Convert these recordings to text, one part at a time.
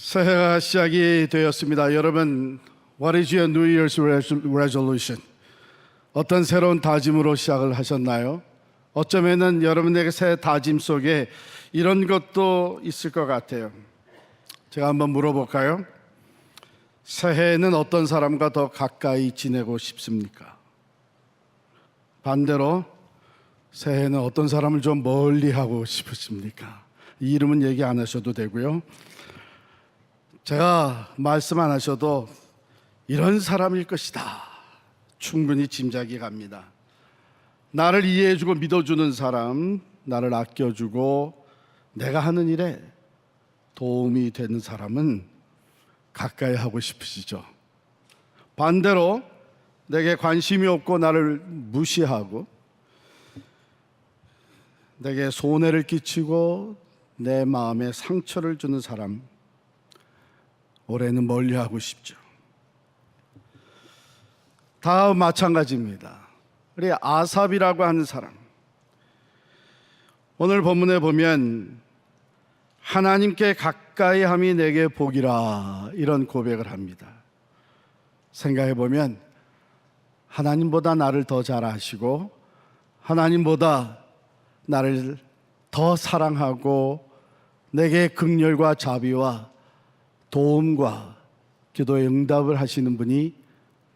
새해가 시작이 되었습니다. 여러분, What is your New Year's resolution? 어떤 새로운 다짐으로 시작을 하셨나요? 어쩌면은 여러분에게 새해 다짐 속에 이런 것도 있을 것 같아요. 제가 한번 물어볼까요? 새해에는 어떤 사람과 더 가까이 지내고 싶습니까? 반대로 새해에는 어떤 사람을 좀 멀리 하고 싶으십니까? 이 이름은 얘기 안 하셔도 되고요. 제가 말씀 안 하셔도 이런 사람일 것이다, 충분히 짐작이 갑니다. 나를 이해해주고 믿어주는 사람, 나를 아껴주고 내가 하는 일에 도움이 되는 사람은 가까이 하고 싶으시죠. 반대로 내게 관심이 없고 나를 무시하고 내게 손해를 끼치고 내 마음에 상처를 주는 사람, 올해는 멀리하고 싶죠. 다 마찬가지입니다. 우리 아삽이라고 하는 사람, 오늘 본문에 보면 하나님께 가까이 함이 내게 복이라, 이런 고백을 합니다. 생각해 보면 하나님보다 나를 더 잘 아시고 하나님보다 나를 더 사랑하고 내게 긍휼과 자비와 도움과 기도의 응답을 하시는 분이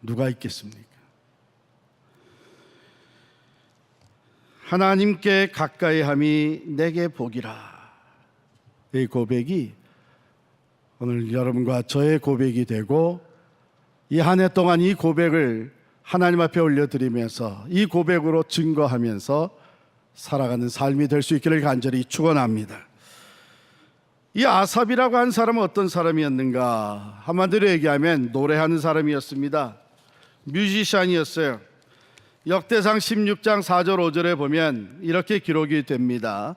누가 있겠습니까? 하나님께 가까이 함이 내게 복이라, 이 고백이 오늘 여러분과 저의 고백이 되고 이 한 해 동안 이 고백을 하나님 앞에 올려드리면서 이 고백으로 증거하면서 살아가는 삶이 될 수 있기를 간절히 축원합니다. 이 아삽이라고 한 사람은 어떤 사람이었는가? 한마디로 얘기하면 노래하는 사람이었습니다. 뮤지션이었어요. 역대상 16장 4절 5절에 보면 이렇게 기록이 됩니다.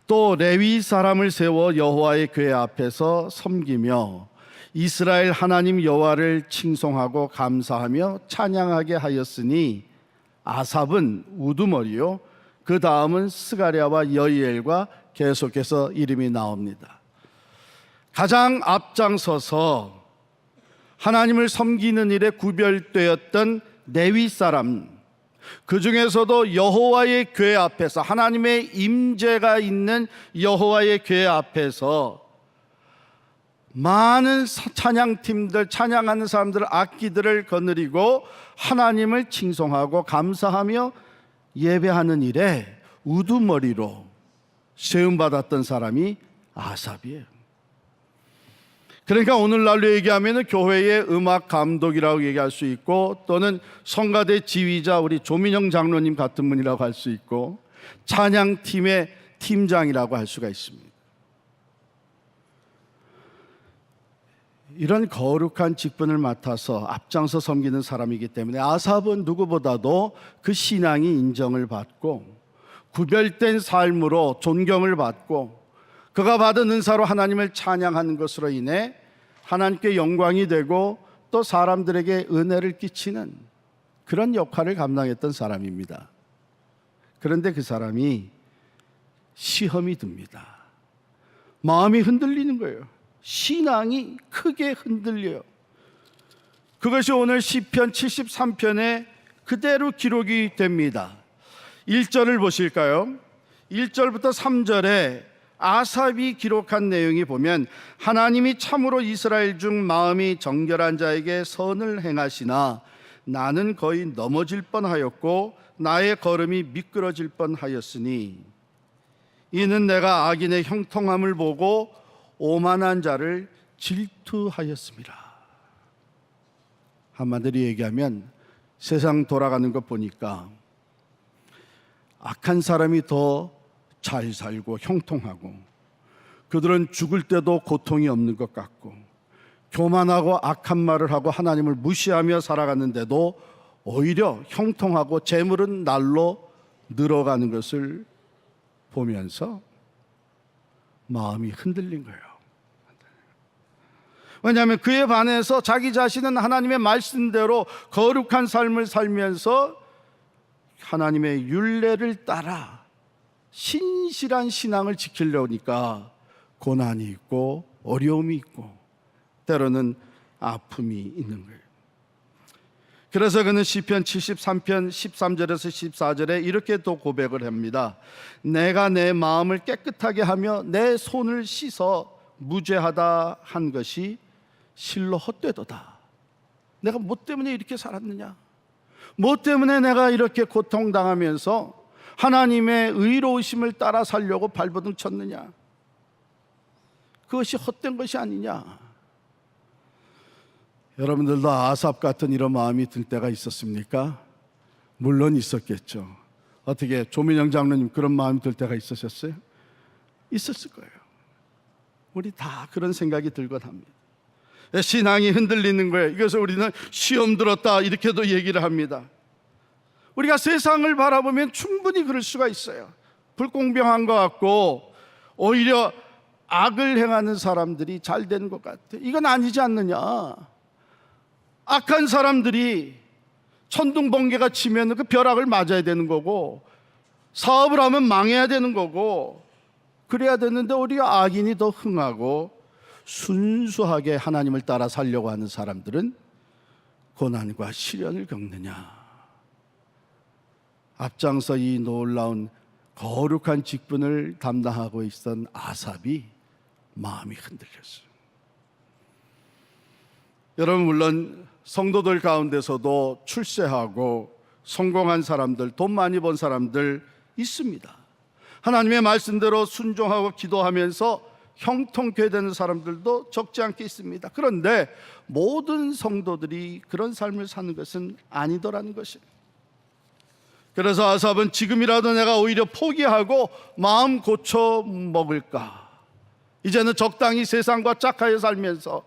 또 레위 사람을 세워 여호와의 궤 앞에서 섬기며 이스라엘 하나님 여호와를 칭송하고 감사하며 찬양하게 하였으니, 아삽은 우두머리요, 그 다음은 스가랴와 여이엘과 계속해서 이름이 나옵니다. 가장 앞장서서 하나님을 섬기는 일에 구별되었던 레위 사람, 그 중에서도 여호와의 궤 앞에서, 하나님의 임재가 있는 여호와의 궤 앞에서 많은 찬양팀들, 찬양하는 사람들, 악기들을 거느리고 하나님을 칭송하고 감사하며 예배하는 일에 우두머리로 세움받았던 사람이 아삽이에요. 그러니까 오늘날로 얘기하면 교회의 음악 감독이라고 얘기할 수 있고, 또는 성가대 지휘자 우리 조민영 장로님 같은 분이라고 할 수 있고, 찬양팀의 팀장이라고 할 수가 있습니다. 이런 거룩한 직분을 맡아서 앞장서 섬기는 사람이기 때문에 아삽은 누구보다도 그 신앙이 인정을 받고 구별된 삶으로 존경을 받고 그가 받은 은사로 하나님을 찬양하는 것으로 인해 하나님께 영광이 되고 또 사람들에게 은혜를 끼치는 그런 역할을 감당했던 사람입니다. 그런데 그 사람이 시험이 듭니다. 마음이 흔들리는 거예요. 신앙이 크게 흔들려요. 그것이 오늘 시편 73편에 그대로 기록이 됩니다. 1절을 보실까요? 1절부터 3절에 아삽이 기록한 내용이 보면, 하나님이 참으로 이스라엘 중 마음이 정결한 자에게 선을 행하시나 나는 거의 넘어질 뻔하였고 나의 걸음이 미끄러질 뻔하였으니 이는 내가 악인의 형통함을 보고 오만한 자를 질투하였습니다. 한마디로 얘기하면 세상 돌아가는 것 보니까 악한 사람이 더 잘 살고 형통하고, 그들은 죽을 때도 고통이 없는 것 같고, 교만하고 악한 말을 하고 하나님을 무시하며 살아가는데도 오히려 형통하고 재물은 날로 늘어가는 것을 보면서 마음이 흔들린 거예요. 왜냐하면 그에 반해서 자기 자신은 하나님의 말씀대로 거룩한 삶을 살면서 하나님의 율례를 따라 신실한 신앙을 지키려니까 고난이 있고 어려움이 있고 때로는 아픔이 있는 거예요. 그래서 그는 시편 73편 13절에서 14절에 이렇게 또 고백을 합니다. 내가 내 마음을 깨끗하게 하며 내 손을 씻어 무죄하다 한 것이 실로 헛되도다. 내가 뭐 때문에 이렇게 살았느냐? 뭐 때문에 내가 이렇게 고통당하면서 하나님의 의로우심을 따라 살려고 발버둥 쳤느냐? 그것이 헛된 것이 아니냐? 여러분들도 아삽 같은 이런 마음이 들 때가 있었습니까? 물론 있었겠죠. 어떻게 조민영 장로님 그런 마음이 들 때가 있으셨어요? 있었을 거예요. 우리 다 그런 생각이 들곤 합니다. 신앙이 흔들리는 거예요. 그래서 우리는 시험 들었다 이렇게도 얘기를 합니다. 우리가 세상을 바라보면 충분히 그럴 수가 있어요. 불공평한 것 같고 오히려 악을 행하는 사람들이 잘 되는 것 같아. 이건 아니지 않느냐? 악한 사람들이 천둥번개가 치면 그 벼락을 맞아야 되는 거고, 사업을 하면 망해야 되는 거고, 그래야 되는데 우리가 악인이 더 흥하고 순수하게 하나님을 따라 살려고 하는 사람들은 고난과 시련을 겪느냐? 앞장서 이 놀라운 거룩한 직분을 담당하고 있던 아삽이 마음이 흔들렸어요. 여러분, 물론 성도들 가운데서도 출세하고 성공한 사람들, 돈 많이 번 사람들 있습니다. 하나님의 말씀대로 순종하고 기도하면서 형통케 되는 사람들도 적지 않게 있습니다. 그런데 모든 성도들이 그런 삶을 사는 것은 아니더라는 것이에요. 그래서 아삽은 지금이라도 내가 오히려 포기하고 마음 고쳐 먹을까? 이제는 적당히 세상과 짝하여 살면서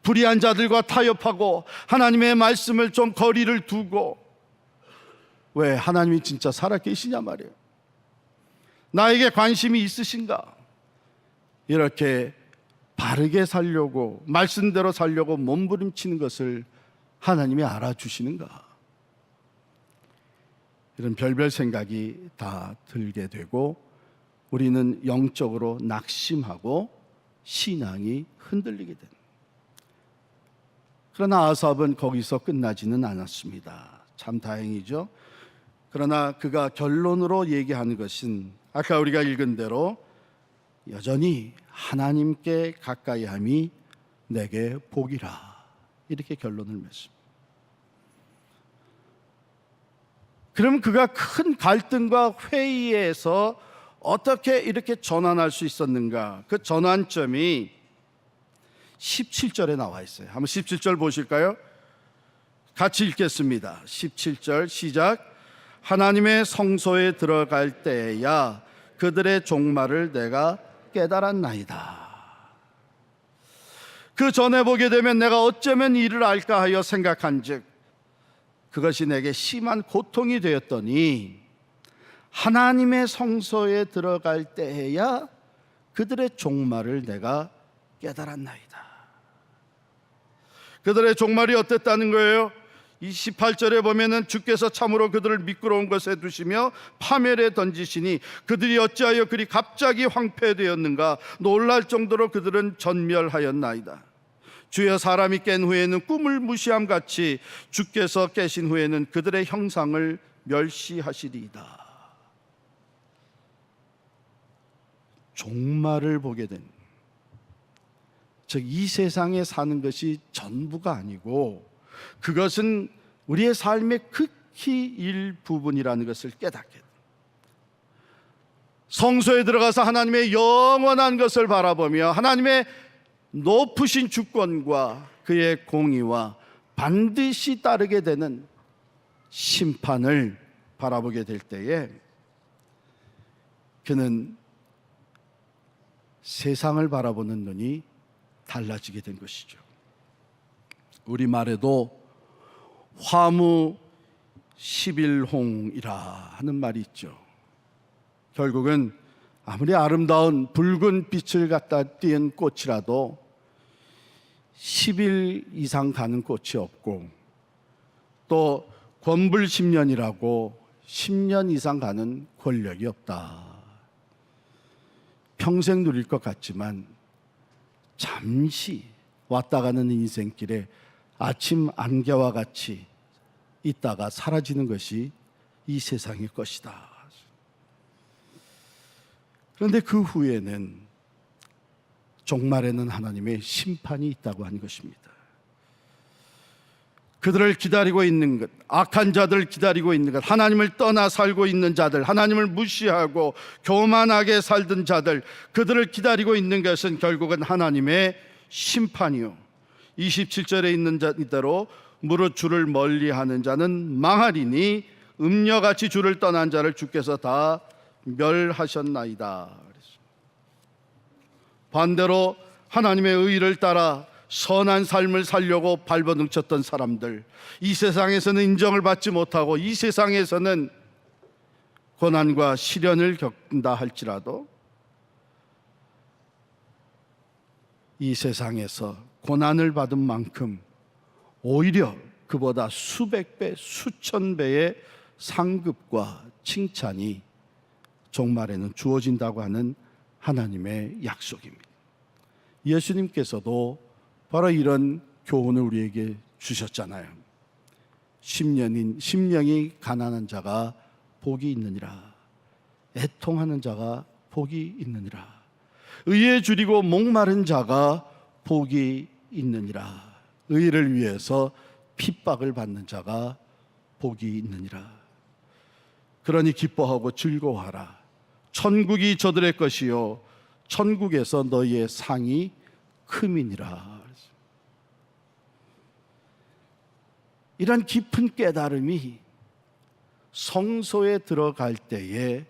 불의한 자들과 타협하고 하나님의 말씀을 좀 거리를 두고, 왜 하나님이 진짜 살아계시냐 말이에요. 나에게 관심이 있으신가? 이렇게 바르게 살려고, 말씀대로 살려고 몸부림치는 것을 하나님이 알아주시는가? 이런 별별 생각이 다 들게 되고 우리는 영적으로 낙심하고 신앙이 흔들리게 됩니다. 그러나 아삽은 거기서 끝나지는 않았습니다. 참 다행이죠. 그러나 그가 결론으로 얘기하는 것은 아까 우리가 읽은 대로 여전히 하나님께 가까이함이 내게 복이라, 이렇게 결론을 맺습니다. 그럼 그가 큰 갈등과 회의에서 어떻게 이렇게 전환할 수 있었는가? 그 전환점이 17절에 나와 있어요. 한번 17절 보실까요? 같이 읽겠습니다. 17절 시작. 하나님의 성소에 들어갈 때야 그들의 종말을 내가 깨달았나이다. 그 전에 보게 되면 내가 어쩌면 이를 알까 하여 생각한즉 그것이 내게 심한 고통이 되었더니 하나님의 성소에 들어갈 때야 그들의 종말을 내가 깨달았나이다. 그들의 종말이 어땠다는 거예요? 28절에 보면은 주께서 참으로 그들을 미끄러운 것에 두시며 파멸에 던지시니 그들이 어찌하여 그리 갑자기 황폐되었는가? 놀랄 정도로 그들은 전멸하였나이다. 주여, 사람이 깬 후에는 꿈을 무시함 같이 주께서 깨신 후에는 그들의 형상을 멸시하시리이다. 종말을 보게 된, 즉 이 세상에 사는 것이 전부가 아니고 그것은 우리의 삶의 극히 일부분이라는 것을 깨닫게 됩니다. 성소에 들어가서 하나님의 영원한 것을 바라보며 하나님의 높으신 주권과 그의 공의와 반드시 따르게 되는 심판을 바라보게 될 때에 그는 세상을 바라보는 눈이 달라지게 된 것이죠. 우리말에도 화무 11홍이라 하는 말이 있죠. 결국은 아무리 아름다운 붉은 빛을 갖다 띄운 꽃이라도 10일 이상 가는 꽃이 없고, 또 권불 10년이라고 10년 이상 가는 권력이 없다. 평생 누릴 것 같지만 잠시 왔다 가는 인생길에 아침 안개와 같이 있다가 사라지는 것이 이 세상의 것이다. 그런데 그 후에는 종말에는 하나님의 심판이 있다고 하는 것입니다. 그들을 기다리고 있는 것, 악한 자들을 기다리고 있는 것, 하나님을 떠나 살고 있는 자들, 하나님을 무시하고 교만하게 살던 자들, 그들을 기다리고 있는 것은 결국은 하나님의 심판이요. 27절에 있는 이대로 무릇 주를 멀리하는 자는 망하리니 음녀같이 주를 떠난 자를 주께서 다 멸하셨나이다. 반대로 하나님의 의를 따라 선한 삶을 살려고 발버둥쳤던 사람들, 이 세상에서는 인정을 받지 못하고 이 세상에서는 고난과 시련을 겪는다 할지라도 이 세상에서 고난을 받은 만큼 오히려 그보다 수백 배, 수천 배의 상급과 칭찬이 종말에는 주어진다고 하는 하나님의 약속입니다. 예수님께서도 바로 이런 교훈을 우리에게 주셨잖아요. 심령이 가난한 자가 복이 있느니라. 애통하는 자가 복이 있느니라. 의에 줄이고 목마른 자가 복이 있느니라. 의를 위해서 핍박을 받는 자가 복이 있느니라. 그러니 기뻐하고 즐거워하라. 천국이 저들의 것이요 천국에서 너희의 상이 큼이니라. 이런 깊은 깨달음이 성소에 들어갈 때에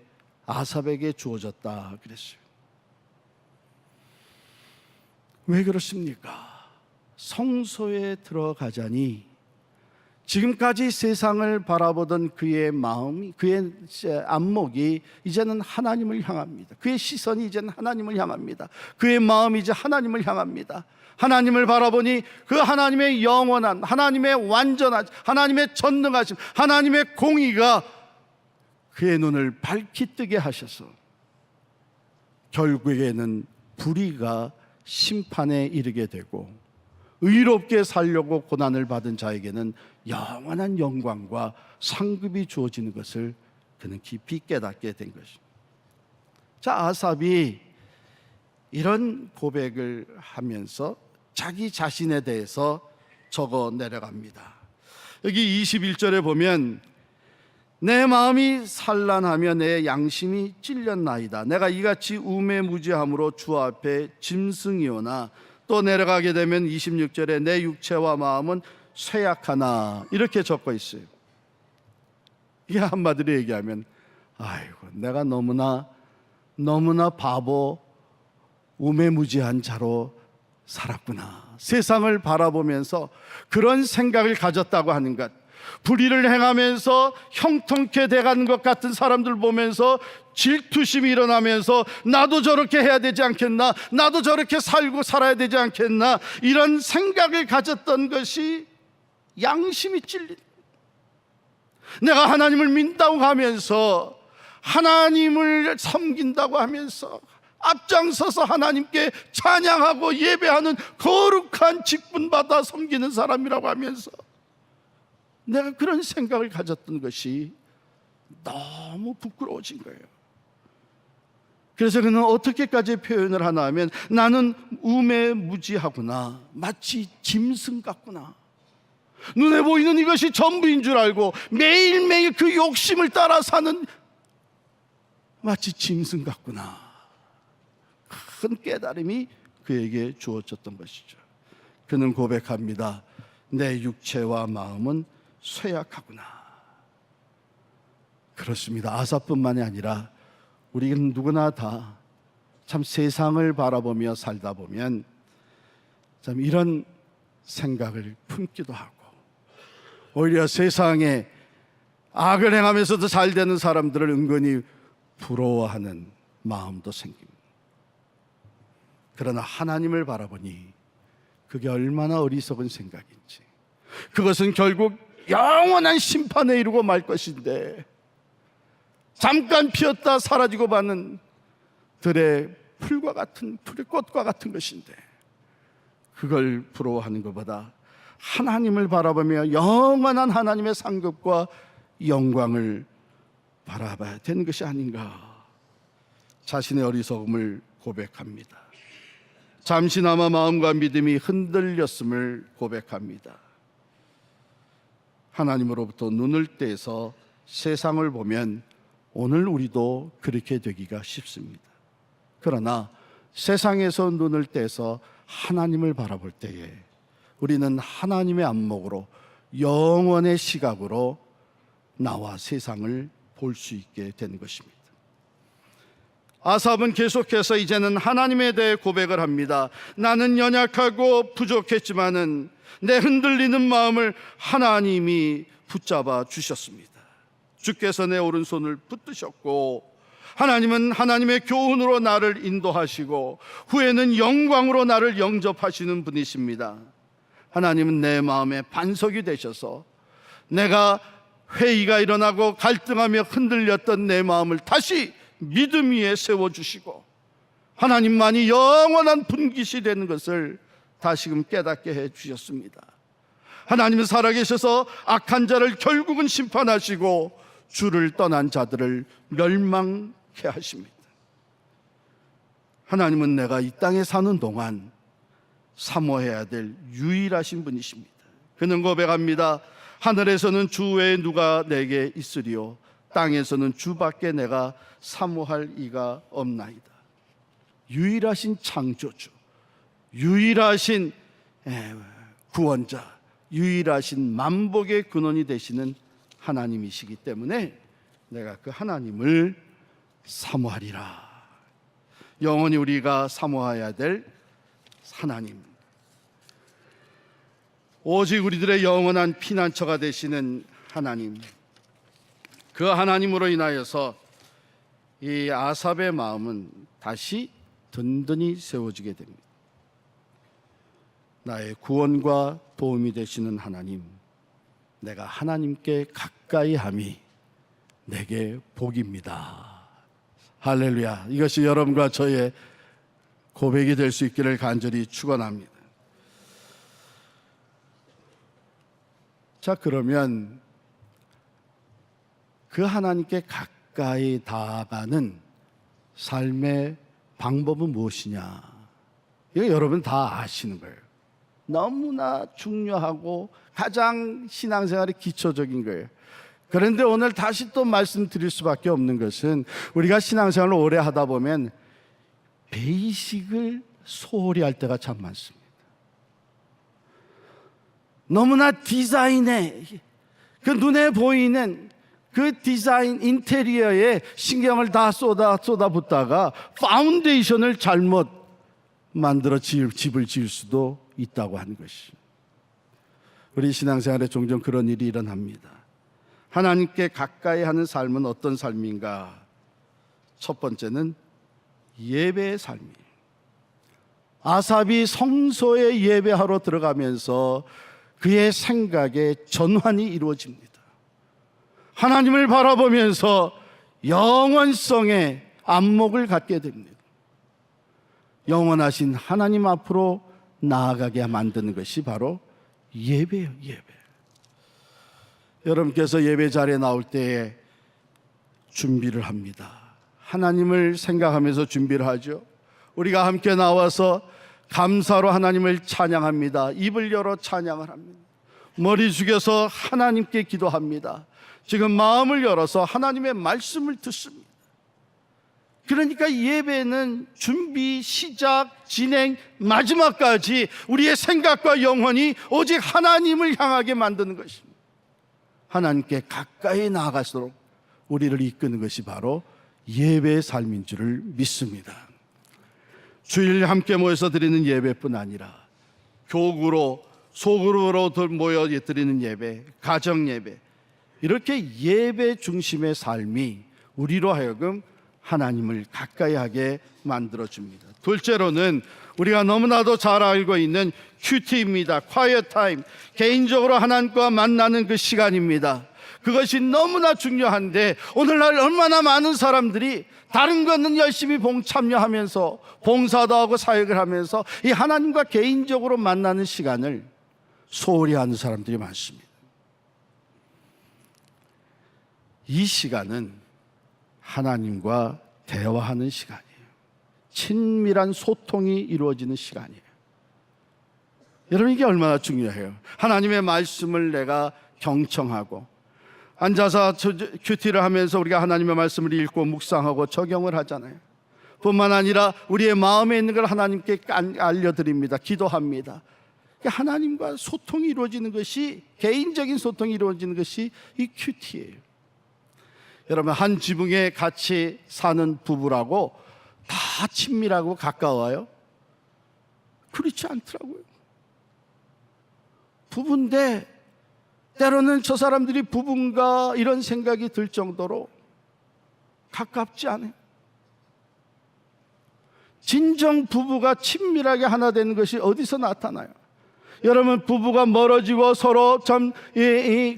아삽에게 주어졌다 그랬어요. 왜 그렇습니까? 성소에 들어가자니 지금까지 세상을 바라보던 그의 마음이, 그의 안목이 이제는 하나님을 향합니다. 그의 시선이 이제는 하나님을 향합니다. 그의 마음이 이제 하나님을 향합니다. 하나님을 바라보니 그 하나님의 영원한, 하나님의 완전한, 하나님의 전능하심, 하나님의 공의가 그의 눈을 밝히 뜨게 하셔서 결국에는 불의가 심판에 이르게 되고 의롭게 살려고 고난을 받은 자에게는 영원한 영광과 상급이 주어지는 것을 그는 깊이 깨닫게 된 것입니다. 자, 아삽이 이런 고백을 하면서 자기 자신에 대해서 적어 내려갑니다. 여기 21절에 보면 내 마음이 산란하며 내 양심이 찔렸나이다. 내가 이같이 우매무지함으로 주 앞에 짐승이오나 또 내려가게 되면 26절에 내 육체와 마음은 쇠약하나 이렇게 적고 있어요. 이게 한마디로 얘기하면 아이고 내가 너무나 바보 우매무지한 자로 살았구나. 세상을 바라보면서 그런 생각을 가졌다고 하는 것, 불의를 행하면서 형통케 돼가는 것 같은 사람들 보면서 질투심이 일어나면서 나도 저렇게 해야 되지 않겠나, 나도 저렇게 살고 살아야 되지 않겠나, 이런 생각을 가졌던 것이 양심이 찔린, 내가 하나님을 믿다고 하면서 하나님을 섬긴다고 하면서 앞장서서 하나님께 찬양하고 예배하는 거룩한 직분받아 섬기는 사람이라고 하면서 내가 그런 생각을 가졌던 것이 너무 부끄러워진 거예요. 그래서 그는 어떻게까지 표현을 하나 하면 나는 우매무지하구나, 마치 짐승 같구나, 눈에 보이는 이것이 전부인 줄 알고 매일매일 그 욕심을 따라 사는 마치 짐승 같구나. 큰 깨달음이 그에게 주어졌던 것이죠. 그는 고백합니다. 내 육체와 마음은 쇠약하구나. 그렇습니다. 아삽뿐만이 아니라 우리는 누구나 다 참 세상을 바라보며 살다 보면 참 이런 생각을 품기도 하고 오히려 세상에 악을 행하면서도 잘 되는 사람들을 은근히 부러워하는 마음도 생깁니다. 그러나 하나님을 바라보니 그게 얼마나 어리석은 생각인지, 그것은 결국 영원한 심판에 이르고 말 것인데 잠깐 피었다 사라지고 마는 들의 풀과 같은, 풀의 꽃과 같은 것인데 그걸 부러워하는 것보다 하나님을 바라보며 영원한 하나님의 상급과 영광을 바라봐야 되는 것이 아닌가. 자신의 어리석음을 고백합니다. 잠시나마 마음과 믿음이 흔들렸음을 고백합니다. 하나님으로부터 눈을 떼서 세상을 보면 오늘 우리도 그렇게 되기가 쉽습니다. 그러나 세상에서 눈을 떼서 하나님을 바라볼 때에 우리는 하나님의 안목으로 영원의 시각으로 나와 세상을 볼 수 있게 된 것입니다. 아삽은 계속해서 이제는 하나님에 대해 고백을 합니다. 나는 연약하고 부족했지만은 내 흔들리는 마음을 하나님이 붙잡아 주셨습니다. 주께서 내 오른손을 붙드셨고 하나님은 하나님의 교훈으로 나를 인도하시고 후에는 영광으로 나를 영접하시는 분이십니다. 하나님은 내 마음의 반석이 되셔서 내가 회의가 일어나고 갈등하며 흔들렸던 내 마음을 다시 믿음 위에 세워주시고 하나님만이 영원한 분깃이 되는 것을 다시금 깨닫게 해주셨습니다. 하나님은 살아계셔서 악한 자를 결국은 심판하시고 주를 떠난 자들을 멸망케 하십니다. 하나님은 내가 이 땅에 사는 동안 사모해야 될 유일하신 분이십니다. 그는 고백합니다. 하늘에서는 주 외에 누가 내게 있으리요 땅에서는 주밖에 내가 사모할 이가 없나이다. 유일하신 창조주, 유일하신 구원자, 유일하신 만복의 근원이 되시는 하나님이시기 때문에 내가 그 하나님을 사모하리라. 영원히 우리가 사모해야 될 하나님, 오직 우리들의 영원한 피난처가 되시는 하나님, 그 하나님으로 인하여서 이 아삽의 마음은 다시 든든히 세워지게 됩니다. 나의 구원과 도움이 되시는 하나님, 내가 하나님께 가까이 함이 내게 복입니다. 할렐루야. 이것이 여러분과 저의 고백이 될 수 있기를 간절히 축원합니다. 자, 그러면 그 하나님께 가까이 다가가는 삶의 방법은 무엇이냐? 이거 여러분 다 아시는 거예요. 너무나 중요하고 가장 신앙생활의 기초적인 거예요. 그런데 오늘 다시 또 말씀드릴 수밖에 없는 것은 우리가 신앙생활을 오래 하다 보면 베이식을 소홀히 할 때가 참 많습니다. 너무나 디자인에, 그 눈에 보이는 그 디자인 인테리어에 신경을 다 쏟아붓다가 파운데이션을 잘못 만들어 집을 지을 수도 있다고 하는 것이, 우리 신앙생활에 종종 그런 일이 일어납니다. 하나님께 가까이 하는 삶은 어떤 삶인가? 첫 번째는 예배의 삶이에요. 아삽이 성소에 예배하러 들어가면서 그의 생각에 전환이 이루어집니다. 하나님을 바라보면서 영원성의 안목을 갖게 됩니다. 영원하신 하나님 앞으로 나아가게 만드는 것이 바로 예배예요. 예배. 여러분께서 예배 자리에 나올 때에 준비를 합니다. 하나님을 생각하면서 준비를 하죠. 우리가 함께 나와서 감사로 하나님을 찬양합니다. 입을 열어 찬양을 합니다. 머리 숙여서 하나님께 기도합니다. 지금 마음을 열어서 하나님의 말씀을 듣습니다. 그러니까 예배는 준비, 시작, 진행, 마지막까지 우리의 생각과 영혼이 오직 하나님을 향하게 만드는 것입니다. 하나님께 가까이 나아갈수록 우리를 이끄는 것이 바로 예배의 삶인 줄을 믿습니다. 주일 함께 모여서 드리는 예배뿐 아니라 교구로, 소그룹으로 모여 드리는 예배, 가정 예배, 이렇게 예배 중심의 삶이 우리로 하여금 하나님을 가까이 하게 만들어줍니다. 둘째로는 우리가 너무나도 잘 알고 있는 큐티입니다. quiet time, 개인적으로 하나님과 만나는 그 시간입니다. 그것이 너무나 중요한데 오늘날 얼마나 많은 사람들이 다른 거는 열심히 참여하면서 봉사도 하고 사역을 하면서 이 하나님과 개인적으로 만나는 시간을 소홀히 하는 사람들이 많습니다. 이 시간은 하나님과 대화하는 시간이에요. 친밀한 소통이 이루어지는 시간이에요. 여러분, 이게 얼마나 중요해요. 하나님의 말씀을 내가 경청하고 앉아서 큐티를 하면서 우리가 하나님의 말씀을 읽고 묵상하고 적용을 하잖아요. 뿐만 아니라 우리의 마음에 있는 걸 하나님께 알려드립니다. 기도합니다. 하나님과 소통이 이루어지는 것이, 개인적인 소통이 이루어지는 것이 이 큐티예요. 여러분, 한 지붕에 같이 사는 부부라고 다 친밀하고 가까워요? 그렇지 않더라고요. 부부인데 때로는 저 사람들이 부부인가 이런 생각이 들 정도로 가깝지 않아요. 진정 부부가 친밀하게 하나 되는 것이 어디서 나타나요? 여러분, 부부가 멀어지고 서로 좀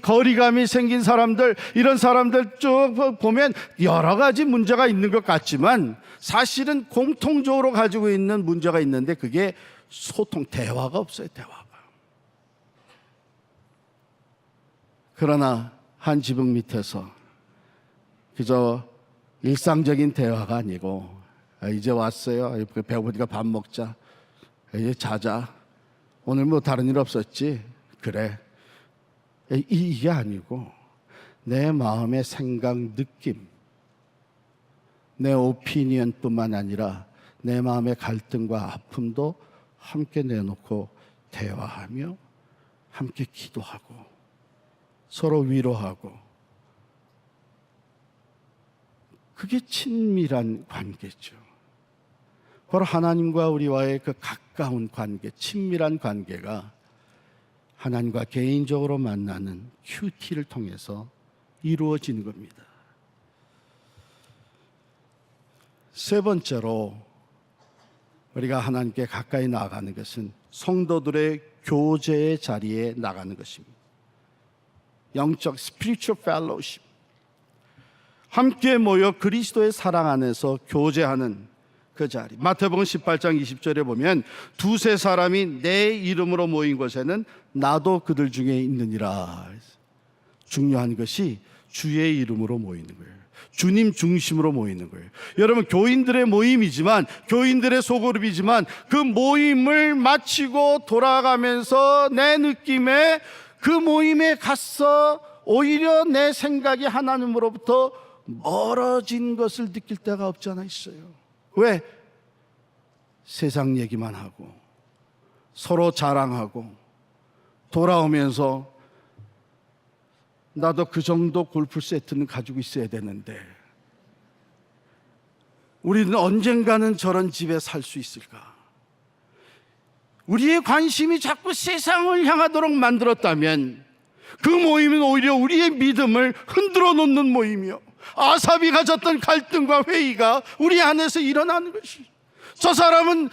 거리감이 생긴 사람들, 이런 사람들 쭉 보면 여러 가지 문제가 있는 것 같지만 사실은 공통적으로 가지고 있는 문제가 있는데 그게 소통, 대화가 없어요. 대화가. 그러나 한 지붕 밑에서 그저 일상적인 대화가 아니고 이제 왔어요. 배고프니까 밥 먹자. 이제 자자. 오늘 뭐 다른 일 없었지? 그래. 이게 아니고 내 마음의 생각, 느낌, 내 오피니언뿐만 아니라 내 마음의 갈등과 아픔도 함께 내놓고 대화하며 함께 기도하고 서로 위로하고, 그게 친밀한 관계죠. 바로 하나님과 우리와의 그 가까운 관계, 친밀한 관계가 하나님과 개인적으로 만나는 큐티를 통해서 이루어지는 겁니다. 세 번째로 우리가 하나님께 가까이 나아가는 것은 성도들의 교제의 자리에 나가는 것입니다. 영적 spiritual fellowship, 함께 모여 그리스도의 사랑 안에서 교제하는 그 자리. 마태복음 18장 20절에 보면 두세 사람이 내 이름으로 모인 곳에는 나도 그들 중에 있느니라. 중요한 것이 주의 이름으로 모이는 거예요. 주님 중심으로 모이는 거예요. 여러분, 교인들의 모임이지만, 교인들의 소그룹이지만 그 모임을 마치고 돌아가면서 내 느낌에 그 모임에 갔어 오히려 내 생각이 하나님으로부터 멀어진 것을 느낄 때가 없지 않아 있어요. 왜? 세상 얘기만 하고 서로 자랑하고 돌아오면서 나도 그 정도 골프 세트는 가지고 있어야 되는데 우리는 언젠가는 저런 집에 살 수 있을까? 우리의 관심이 자꾸 세상을 향하도록 만들었다면 그 모임은 오히려 우리의 믿음을 흔들어 놓는 모임이요, 아삽이 가졌던 갈등과 회의가 우리 안에서 일어나는 것이, 저 사람은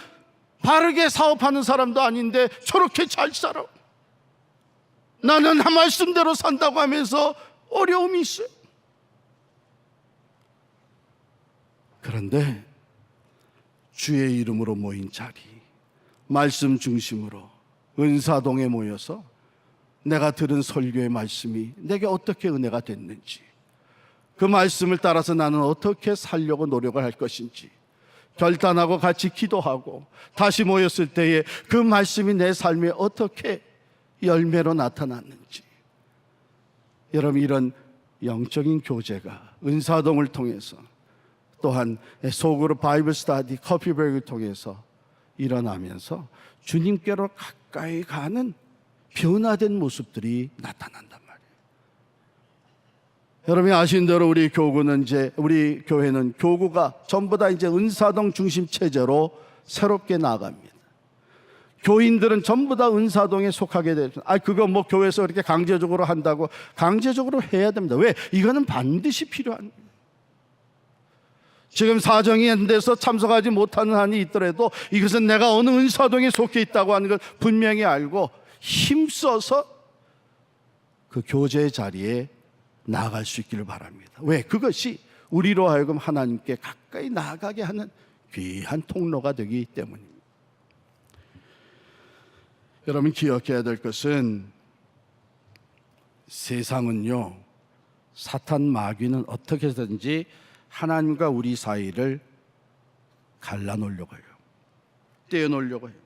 바르게 사업하는 사람도 아닌데 저렇게 잘 살아, 나는 한 말씀대로 산다고 하면서 어려움이 있어요. 그런데 주의 이름으로 모인 자리, 말씀 중심으로 은사동에 모여서 내가 들은 설교의 말씀이 내게 어떻게 은혜가 됐는지, 그 말씀을 따라서 나는 어떻게 살려고 노력을 할 것인지 결단하고 같이 기도하고 다시 모였을 때에 그 말씀이 내 삶에 어떻게 열매로 나타났는지, 여러분, 이런 영적인 교제가 은사동을 통해서 또한 소그룹 바이블 스터디 커피 브레이크를 통해서 일어나면서 주님께로 가까이 가는 변화된 모습들이 나타난단 말이에요. 여러분이 아시는 대로 우리 교회는 교구가 전부 다 이제 은사동 중심 체제로 새롭게 나아갑니다. 교인들은 전부 다 은사동에 속하게 되죠. 그거 뭐 교회에서 이렇게 강제적으로 한다고, 강제적으로 해야 됩니다. 왜? 이거는 반드시 필요한 거예요. 지금 사정이 안 돼서 참석하지 못하는 한이 있더라도 이것은 내가 어느 은사동에 속해 있다고 하는 걸 분명히 알고 힘써서 그 교제의 자리에 나아갈 수 있기를 바랍니다. 왜? 그것이 우리로 하여금 하나님께 가까이 나아가게 하는 귀한 통로가 되기 때문입니다. 여러분 기억해야 될 것은 세상은요, 사탄 마귀는 어떻게든지 하나님과 우리 사이를 갈라놓으려고 해요. 떼어놓으려고 해요.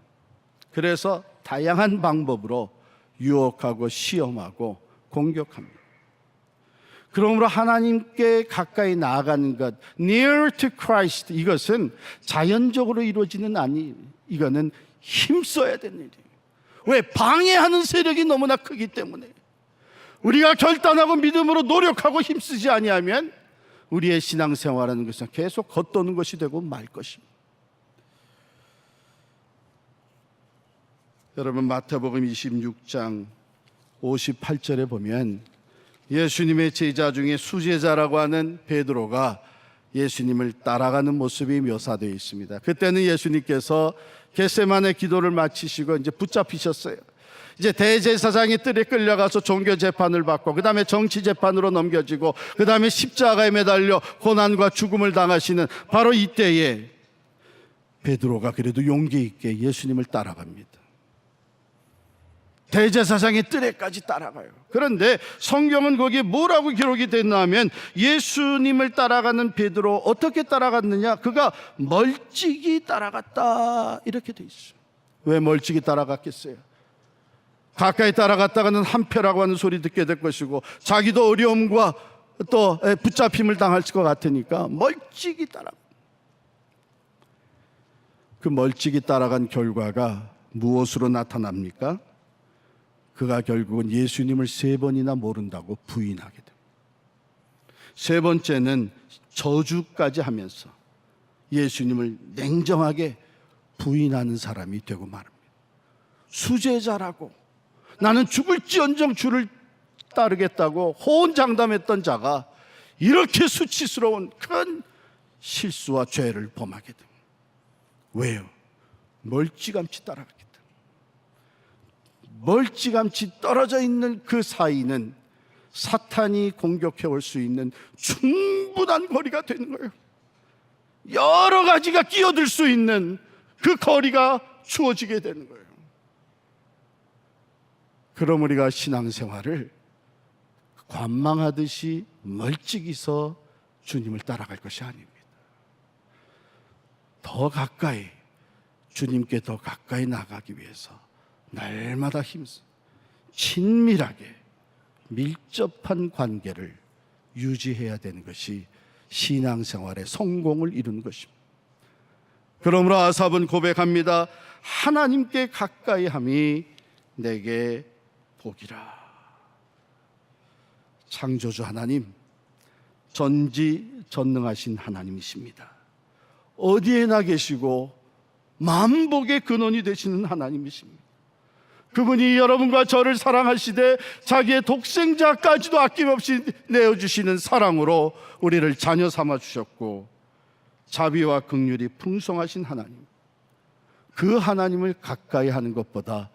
그래서 다양한 방법으로 유혹하고 시험하고 공격합니다. 그러므로 하나님께 가까이 나아가는 것, near to Christ, 이것은 자연적으로 이루어지는 아니, 이거는 힘써야 되는 일이에요. 왜? 방해하는 세력이 너무나 크기 때문에. 우리가 결단하고 믿음으로 노력하고 힘쓰지 아니하면 우리의 신앙생활하는 것은 계속 겉도는 것이 되고 말 것입니다. 여러분 마태복음 26장 58절에 보면 예수님의 제자 중에 수제자라고 하는 베드로가 예수님을 따라가는 모습이 묘사되어 있습니다. 그때는 예수님께서 겟세마네 기도를 마치시고 이제 붙잡히셨어요. 이제 대제사장의 뜰에 끌려가서 종교 재판을 받고 그 다음에 정치 재판으로 넘겨지고 그 다음에 십자가에 매달려 고난과 죽음을 당하시는 바로 이때에 베드로가 그래도 용기 있게 예수님을 따라갑니다. 대제사장의 뜰에까지 따라가요. 그런데 성경은 거기에 뭐라고 기록이 됐나 하면 예수님을 따라가는 베드로 어떻게 따라갔느냐, 그가 멀찍이 따라갔다 이렇게 돼 있어요. 왜 멀찍이 따라갔겠어요? 가까이 따라갔다가는 한패라고 하는 소리 듣게 될 것이고 자기도 어려움과 또 붙잡힘을 당할 것 같으니까 멀찍이 따라가. 그 멀찍이 따라간 결과가 무엇으로 나타납니까? 그가 결국은 예수님을 3번이나 모른다고 부인하게 됩니다. 3번째는 저주까지 하면서 예수님을 냉정하게 부인하는 사람이 되고 말합니다. 수제자라고 나는 죽을지언정 주를 따르겠다고 호언장담했던 자가 이렇게 수치스러운 큰 실수와 죄를 범하게 됩니다. 왜요? 멀찌감치 따라갔기 때문에. 멀찌감치 떨어져 있는 그 사이는 사탄이 공격해 올 수 있는 충분한 거리가 되는 거예요. 여러 가지가 끼어들 수 있는 그 거리가 주어지게 되는 거예요. 그럼 우리가 신앙생활을 관망하듯이 멀찍이서 주님을 따라갈 것이 아닙니다. 더 가까이, 주님께 더 가까이 나가기 위해서 날마다 힘써 친밀하게 밀접한 관계를 유지해야 되는 것이 신앙생활의 성공을 이루는 것입니다. 그러므로 아삽은 고백합니다. 하나님께 가까이 함이 내게 복이라. 창조주 하나님, 전지전능하신 하나님이십니다. 어디에나 계시고 만복의 근원이 되시는 하나님이십니다. 그분이 여러분과 저를 사랑하시되 자기의 독생자까지도 아낌없이 내어주시는 사랑으로 우리를 자녀 삼아 주셨고 자비와 긍휼이 풍성하신 하나님, 그 하나님을 가까이 하는 것보다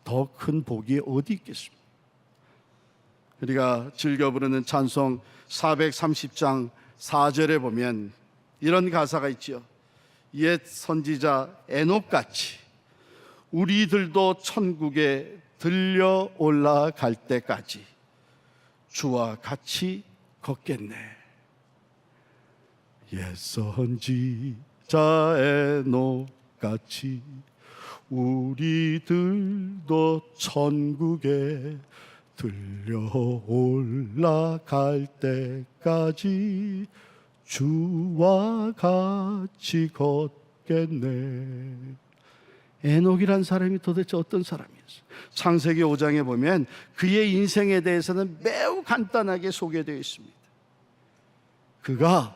더 큰 복이 어디 있겠습니까? 우리가 즐겨 부르는 찬송 430장 4절에 보면 이런 가사가 있지요. 옛 선지자 에녹같이 우리들도 천국에 들려 올라갈 때까지 주와 같이 걷겠네. 옛 선지자 에녹같이 우리들도 천국에 들려 올라갈 때까지 주와 같이 걷겠네. 에녹이란 사람이 도대체 어떤 사람이었어요? 창세기 5장에 보면 그의 인생에 대해서는 매우 간단하게 소개되어 있습니다. 그가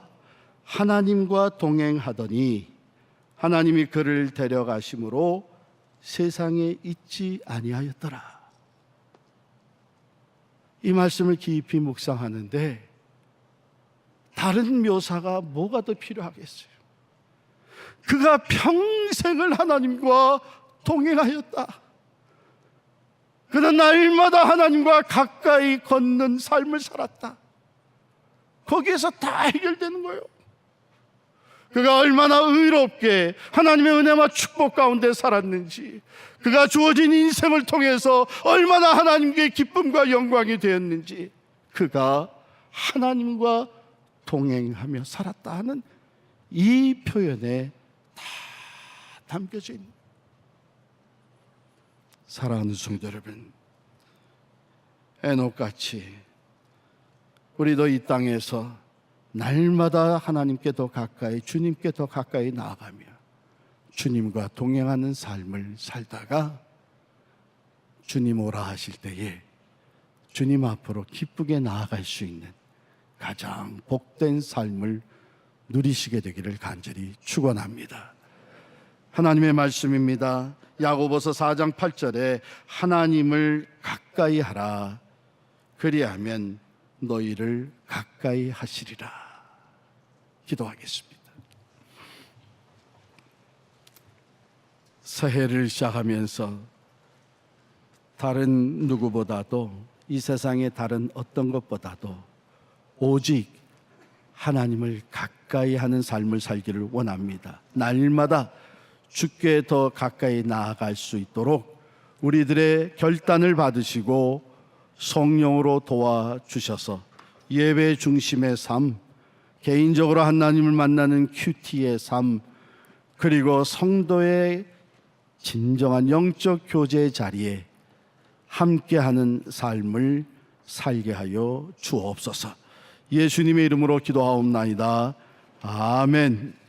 하나님과 동행하더니 하나님이 그를 데려가심으로 세상에 있지 아니하였더라. 이 말씀을 깊이 묵상하는데 다른 묘사가 뭐가 더 필요하겠어요? 그가 평생을 하나님과 동행하였다. 그는 날마다 하나님과 가까이 걷는 삶을 살았다. 거기에서 다 해결되는 거예요. 그가 얼마나 의롭게 하나님의 은혜와 축복 가운데 살았는지, 그가 주어진 인생을 통해서 얼마나 하나님께 기쁨과 영광이 되었는지, 그가 하나님과 동행하며 살았다 하는 이 표현에 다 담겨져 있는, 사랑하는 성도 여러분, 에녹같이 우리도 이 땅에서 날마다 하나님께 더 가까이, 주님께 더 가까이 나아가며 주님과 동행하는 삶을 살다가 주님 오라 하실 때에 주님 앞으로 기쁘게 나아갈 수 있는 가장 복된 삶을 누리시게 되기를 간절히 축원합니다. 하나님의 말씀입니다. 야고보서 4장 8절에 하나님을 가까이 하라, 그리하면 너희를 가까이 하시리라. 기도하겠습니다. 새해를 시작하면서 다른 누구보다도, 이 세상의 다른 어떤 것보다도 오직 하나님을 가까이 하는 삶을 살기를 원합니다. 날마다 주께 더 가까이 나아갈 수 있도록 우리들의 결단을 받으시고 성령으로 도와주셔서 예배 중심의 삶, 개인적으로 하나님을 만나는 큐티의 삶, 그리고 성도의 진정한 영적 교제의 자리에 함께하는 삶을 살게 하여 주옵소서. 예수님의 이름으로 기도하옵나이다. 아멘.